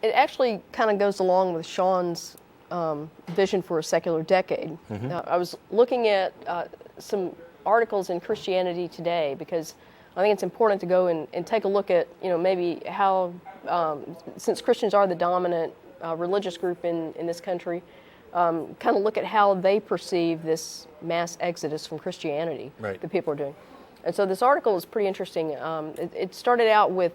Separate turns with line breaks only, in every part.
it actually kind of goes along with Sean's vision for a secular decade. I was looking at some articles in Christianity Today because I think it's important to go and take a look at, maybe how, since Christians are the dominant religious group in this country, kind of look at how they perceive this mass exodus from Christianity that people are doing. And so this article is pretty interesting. It started out with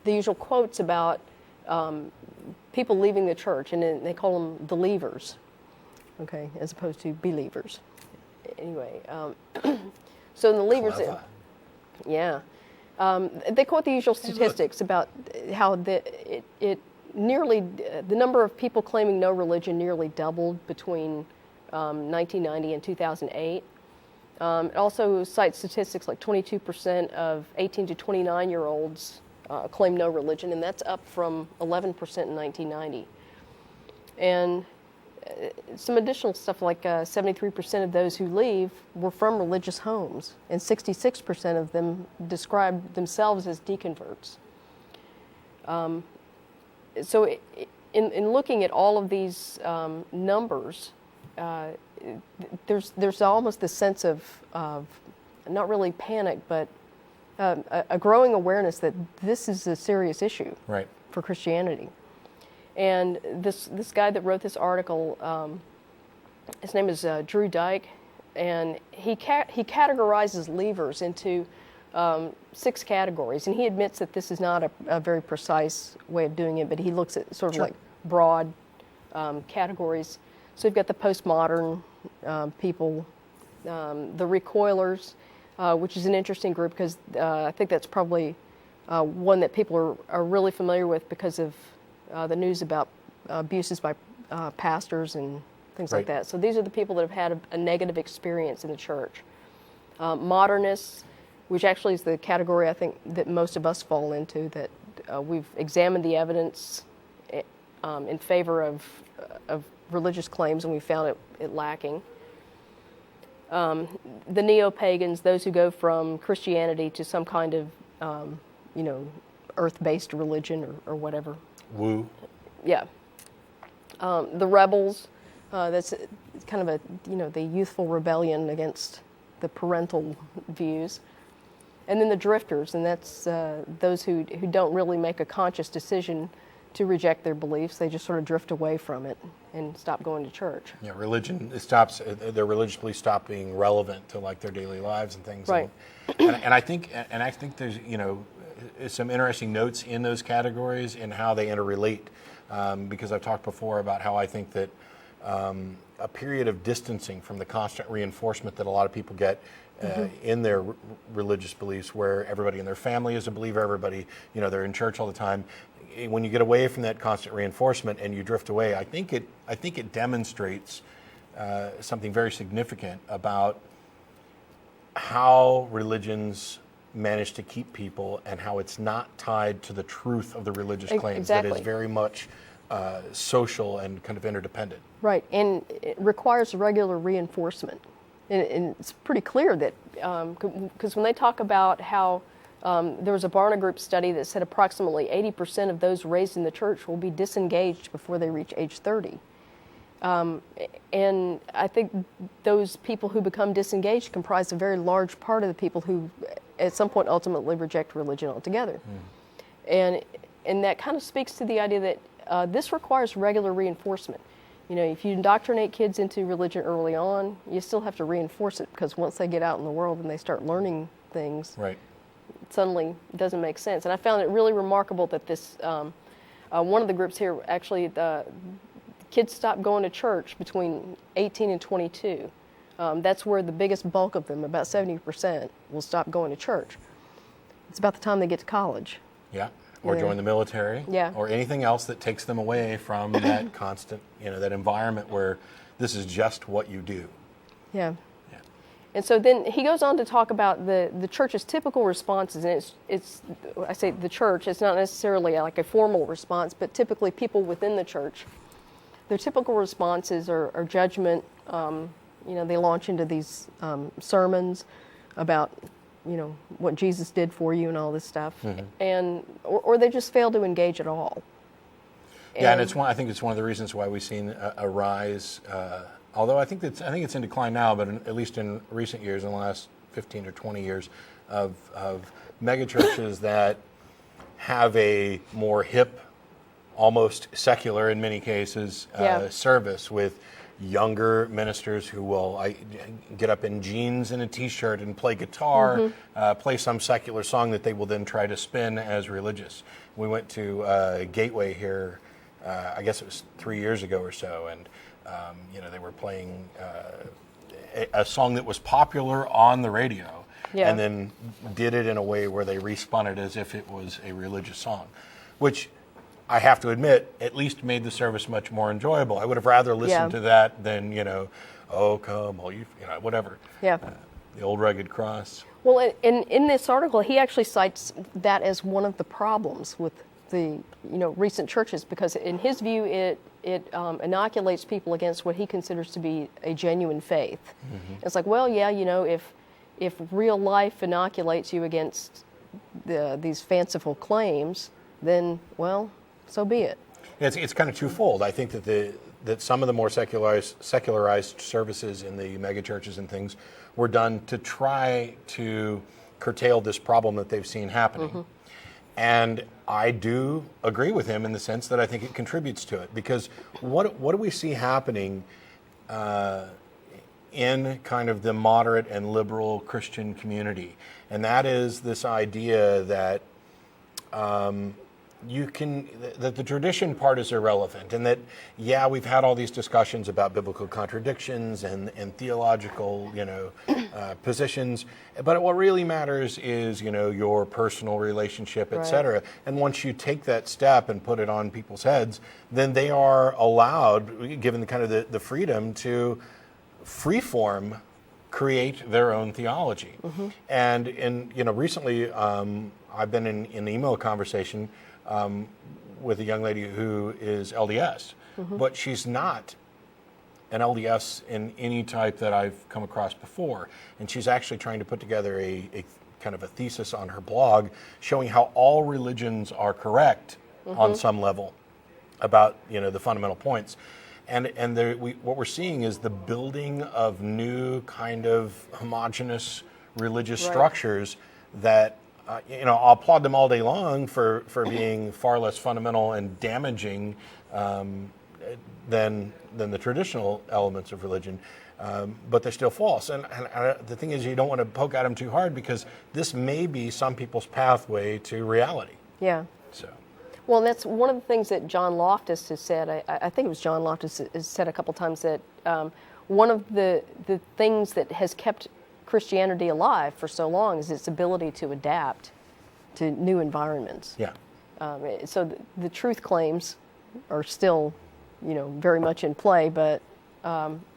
the usual quotes about people leaving the church, and then they call them the leavers, okay, as opposed to believers. Anyway, so in the leavers, they quote the usual statistics about how the number of people claiming no religion nearly doubled between 1990 and 2008. It also cites statistics like 22% of 18 to 29-year-olds claim no religion, and that's up from 11% in 1990. And some additional stuff like 73% of those who leave were from religious homes, and 66% of them describe themselves as deconverts. So in looking at all of these numbers, there's almost this sense of not really panic, but a growing awareness that this is a serious issue for Christianity. And this guy that wrote this article, his name is Drew Dyke, and he categorizes leavers into 6 categories, and he admits that this is not a very precise way of doing it, but he looks at sort of like broad categories. So you've got the postmodern people, the recoilers, which is an interesting group because I think that's probably one that people are really familiar with because of the news about abuses by pastors and things like that. So these are the people that have had a negative experience in the church. Modernists, which actually is the category I think that most of us fall into, that we've examined the evidence in favor of religious claims and we found it lacking. The neo-pagans, those who go from Christianity to some kind of, earth-based religion or whatever. Woo. Yeah. The rebels, that's kind of the youthful rebellion against the parental views. And then the drifters, and that's those who don't really make a conscious decision to reject their beliefs. They just sort of drift away from it and stop going to church. Yeah,
their religious beliefs stop being relevant to like their daily lives and things.
Right.
And I think there's some interesting notes in those categories and how they interrelate, because I've talked before about how I think that a period of distancing from the constant reinforcement that a lot of people get in their religious beliefs, where everybody in their family is a believer, everybody, they're in church all the time. When you get away from that constant reinforcement and you drift away, I think it demonstrates something very significant about how religions manage to keep people and how it's not tied to the truth of the religious claims.
Exactly.
That is very much social and kind of interdependent.
Right, and it requires regular reinforcement. And it's pretty clear that, because when they talk about how there was a Barna Group study that said approximately 80% of those raised in the church will be disengaged before they reach age 30. And I think those people who become disengaged comprise a very large part of the people who at some point ultimately reject religion altogether. And that kind of speaks to the idea that this requires regular reinforcement. If you indoctrinate kids into religion early on, you still have to reinforce it, because once they get out in the world and they start learning things, suddenly it doesn't make sense. And I found it really remarkable that this, one of the groups here, actually, the kids stopped going to church between 18 and 22. That's where the biggest bulk of them, about 70%, will stop going to church. It's about the time they get to college.
Yeah. Or join the military, or anything else that takes them away from that constant, that environment where this is just what you do.
Yeah. And so then he goes on to talk about the church's typical responses, and it's I say the church, it's not necessarily like a formal response, but typically people within the church, their typical responses are judgment. They launch into these sermons about what Jesus did for you and all this stuff, and or they just fail to engage at all.
And I think it's one of the reasons why we've seen a rise. Although I think it's in decline now, but at least in recent years, in the last 15 or 20 years, of megachurches that have a more hip, almost secular in many cases, service with younger ministers who will get up in jeans and a t-shirt and play guitar, play some secular song that they will then try to spin as religious. We went to Gateway here, I guess it was 3 years ago or so, and they were playing a song that was popular on the radio, and then did it in a way where they respun it as if it was a religious song, which I have to admit, at least made the service much more enjoyable. I would have rather listened to that than, oh, come, all you, whatever.
Yeah.
The old rugged cross.
Well, in this article, he actually cites that as one of the problems with the, recent churches, because in his view, it inoculates people against what he considers to be a genuine faith. Mm-hmm. It's like, well, if real life inoculates you against these fanciful claims, then, well, so be it.
It's kind of twofold. I think that some of the more secularized services in the megachurches and things were done to try to curtail this problem that they've seen happening. Mm-hmm. And I do agree with him in the sense that I think it contributes to it, because what do we see happening in kind of the moderate and liberal Christian community? And that is this idea that that the tradition part is irrelevant, and that, we've had all these discussions about biblical contradictions and theological, positions, but what really matters is, your personal relationship, et cetera. And once you take that step and put it on people's heads, then they are allowed, given the kind of the freedom to freeform create their own theology. Mm-hmm. And recently I've been in an email conversation with a young lady who is LDS, but she's not an LDS in any type that I've come across before. And she's actually trying to put together a kind of a thesis on her blog showing how all religions are correct on some level about, the fundamental points. And what we're seeing is the building of new kind of homogenous religious structures that I'll applaud them all day long for being far less fundamental and damaging than the traditional elements of religion, but they're still false. And the thing is, you don't want to poke at them too hard, because this may be some people's pathway to reality. Yeah. So.
Well, that's one of the things that John Loftus has said. I think it was John Loftus has said a couple times that one of the things that has kept Christianity alive for so long is its ability to adapt to new environments.
Yeah.
So the truth claims are still, very much in play, but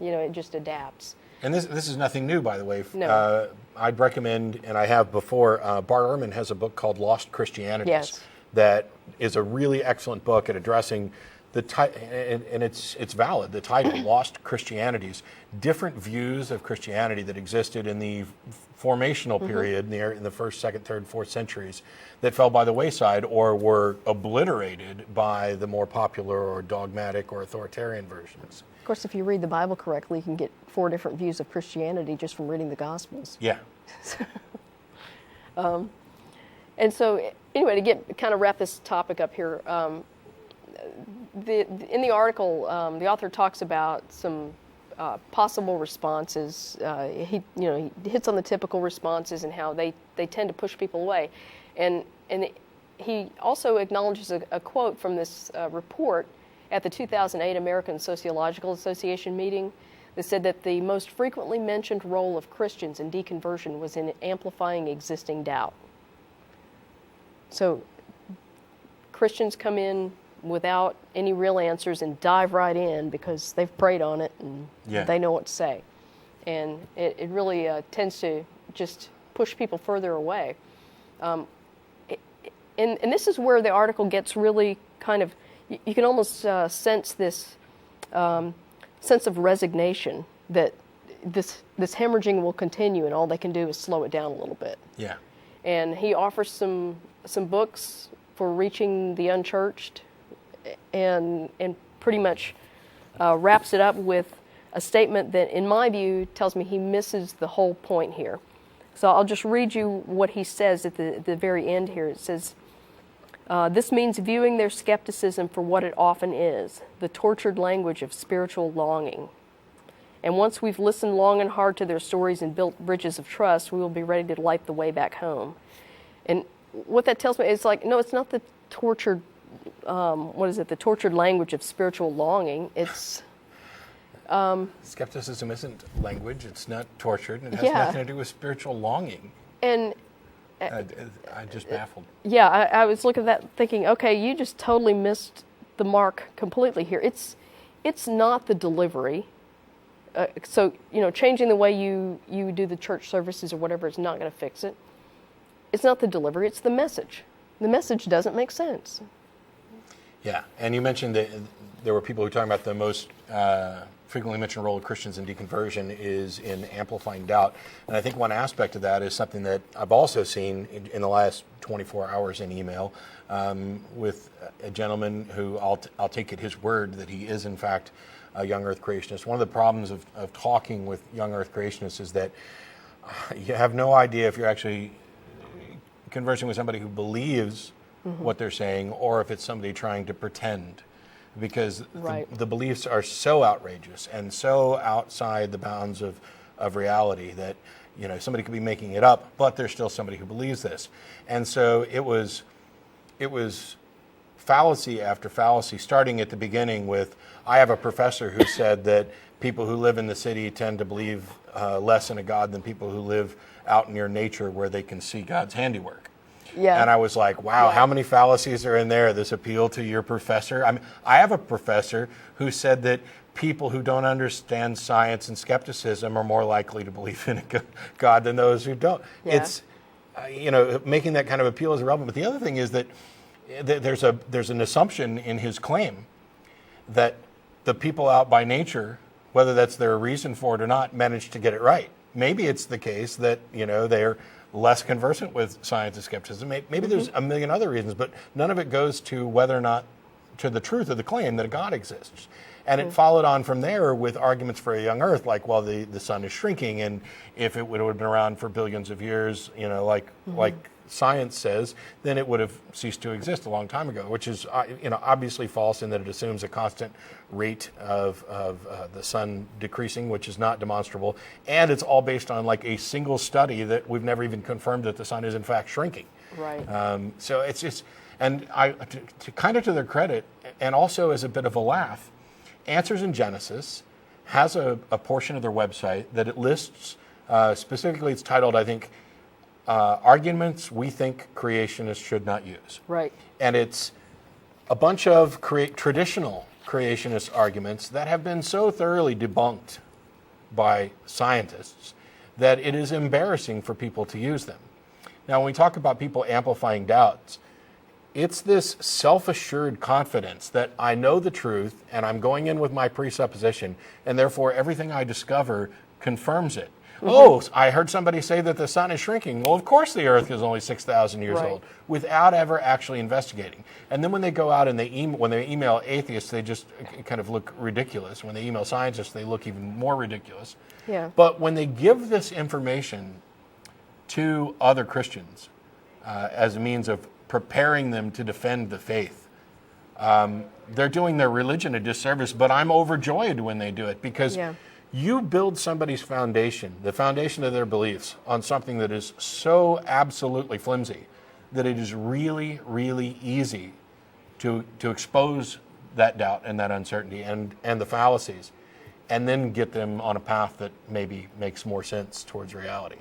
it just adapts.
And this is nothing new, by the way.
No.
I'd recommend, and I have before, Bart Ehrman has a book called Lost Christianities.
Yes.
That is a really excellent book at addressing and it's valid. The title, Lost Christianities, different views of Christianity that existed in the formational period in the first, second, third, fourth centuries that fell by the wayside or were obliterated by the more popular or dogmatic or authoritarian versions.
Of course, if you read the Bible correctly, you can get 4 different views of Christianity just from reading the Gospels.
Yeah.
And so, anyway, to kind of wrap this topic up here, in the article, the author talks about some possible responses. He hits on the typical responses and how they tend to push people away, and he also acknowledges a quote from this report at the 2008 American Sociological Association meeting that said that the most frequently mentioned role of Christians in deconversion was in amplifying existing doubt. So Christians come in without any real answers and dive right in because they've prayed on it and they know what to say. And it really tends to just push people further away. And this is where the article gets really kind of, you can almost sense this sense of resignation that this hemorrhaging will continue and all they can do is slow it down a little bit.
Yeah.
And he offers some books for reaching the unchurched and pretty much wraps it up with a statement that, in my view, tells me he misses the whole point here. So I'll just read you what he says at the very end here. It says, this means viewing their skepticism for what it often is, the tortured language of spiritual longing. And once we've listened long and hard to their stories and built bridges of trust, we will be ready to light the way back home. And what that tells me is like, no, it's not the tortured, the tortured language of spiritual longing. It's...
skepticism isn't language, it's not tortured, and it has nothing to do with spiritual longing.
And
I'm just baffled.
Yeah, I was looking at that thinking, okay, you just totally missed the mark completely here. It's not the delivery. So, changing the way you do the church services or whatever is not going to fix it. It's not the delivery, it's the message. The message doesn't make sense.
Yeah, and you mentioned that there were people who were talking about the most frequently mentioned role of Christians in deconversion is in amplifying doubt. And I think one aspect of that is something that I've also seen in the last 24 hours in email with a gentleman who I'll take at his word that he is in fact a young earth creationist. One of the problems of talking with young earth creationists is that you have no idea if you're actually conversing with somebody who believes what they're saying or if it's somebody trying to pretend. Because the beliefs are so outrageous and so outside the bounds of reality that somebody could be making it up, but there's still somebody who believes this. And so it was fallacy after fallacy, starting at the beginning with, I have a professor who said that people who live in the city tend to believe less in a God than people who live out near nature where they can see God's handiwork.
Yeah.
And I was like, wow, how many fallacies are in there? This appeal to your professor. I have a professor who said that people who don't understand science and skepticism are more likely to believe in a God than those who don't.
Yeah.
It's, making that kind of appeal is irrelevant. But the other thing is that there's an assumption in his claim that the people out by nature, whether that's their reason for it or not, managed to get it right. Maybe it's the case that, they're less conversant with science and skepticism. Maybe there's a million other reasons, but none of it goes to whether or not, to the truth of the claim that a God exists. And it followed on from there with arguments for a young earth, like, well, the sun is shrinking, and if it would have been around for billions of years, like science says, then it would have ceased to exist a long time ago, which is obviously false in that it assumes a constant rate of the sun decreasing, which is not demonstrable, and it's all based on like a single study that we've never even confirmed that the sun is in fact shrinking.
Right.
So it's just, and to their credit, and also as a bit of a laugh, Answers in Genesis has a portion of their website that it lists, specifically it's titled, I think, arguments we think creationists should not use.
Right.
And it's a bunch of traditional creationist arguments that have been so thoroughly debunked by scientists that it is embarrassing for people to use them. Now, when we talk about people amplifying doubts, it's this self-assured confidence that I know the truth and I'm going in with my presupposition, and therefore everything I discover confirms it. Mm-hmm. Oh, I heard somebody say that the sun is shrinking. Well, of course the Earth is only 6,000 years old, without ever actually investigating. And then when they go out and when they email atheists, they just kind of look ridiculous. When they email scientists, they look even more ridiculous.
Yeah.
But when they give this information to other Christians as a means of preparing them to defend the faith, they're doing their religion a disservice, but I'm overjoyed when they do it, because you build somebody's foundation, the foundation of their beliefs, on something that is so absolutely flimsy that it is really, really easy to expose that doubt and that uncertainty and the fallacies, and then get them on a path that maybe makes more sense towards reality.